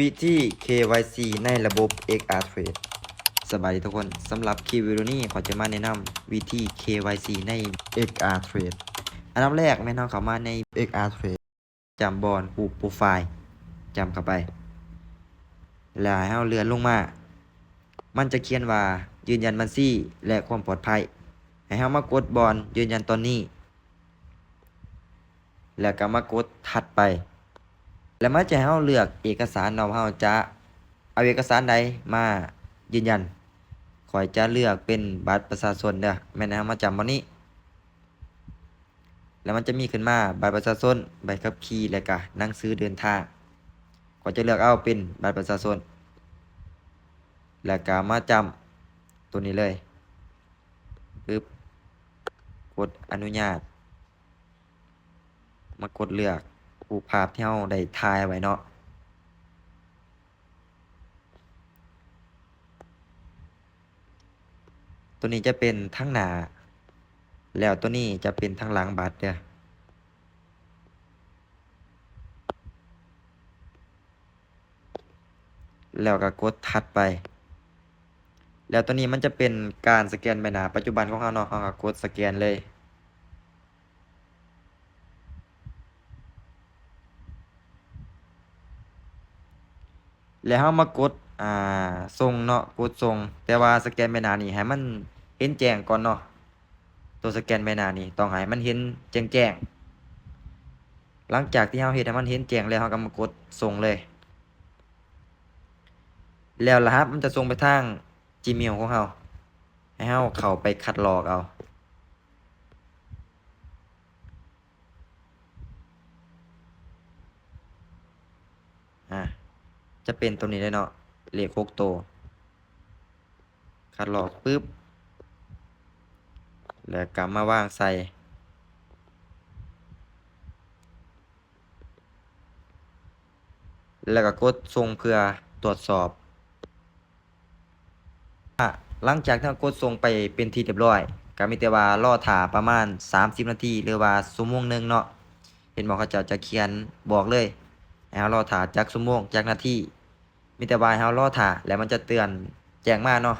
วิธี KYC ในระบบ XR Trade สบายดีทุกคนสำหรับคลิปวิดีโอนี้ขอจะมาแนะนำวิธี KYC ใน XR Trade อันดับแรกแม่น้องเข้ามาใน XR Trade จำบอลผูกโปรไฟล์จำเข้าไป แล้วให้เราเลื่อนลงมา มันจะเขียนว่ายืนยันบัญชีและความปลอดภัย ให้เรามากดบอลยืนยันตอนนี้ แล้วก็มากดถัดไป แล้วมันจะให้เราเลือกเอกสารเราจะเอาเอกสารใดมายืนยันขอยจะเลือกเป็นบัตรประชาชนเด้อแม่นมาจำวันนี้ แล้วมันจะมีขึ้นมาบัตรประชาชนใบขับขี่และก็หนังสือเดินทางขอยจะเลือกเอาเป็นบัตรประชาชนแล้วก็มาจำตัวนี้เลยปึ๊บกดอนุญาต มากดเลือกรูปภาพที่เราได้ถ่ายไว้เนาะตัวนี้จะเป็นทั้งหน้าแล้วตัวนี้จะเป็นทั้งหลังบัตรเด้อแล้วก็กดถัดไป แล้วตัวนี้มันจะเป็นการสแกนใบหน้าปัจจุบันของเราเนาะเราก็กดสแกนเลยแล้วเรามากดส่งเนาะกดส่งแต่ว่าสแกนใบหน้านี่ให้มันเห็นแจ้งก่อนเนาะตัวสแกนใบหน้านี่ต้องให้มันเห็นแจ้งหลังจากที่เราเห็นให้มันเห็นแจ้งแล้วเราก็มากดส่งเลย แล้วรหัสมันจะส่งไปทาง Gmail ของเราให้เราเข้าไปคัดลอกเอาจะเป็นตัวนี้เลยเนาะเลข6ตัวคัดลอกปึ๊บแล้วก็มาวางใส่ แล้วก็กดส่งเพื่อตรวจสอบหลังจากที่เรากดส่งไปเป็นที่เรียบร้อยก็มีแต่ว่ารอถ่าประมาณ30นาทีหรือว่าชั่วโมงนึงเนาะเห็นบอกเขาจะเขียนบอกเลยให้เรารอถ่าจากชั่วโมงจากนาทีมีแต่ว่าให้เรารอถ่าแล้วมันจะเตือนแจ้งมาเนาะ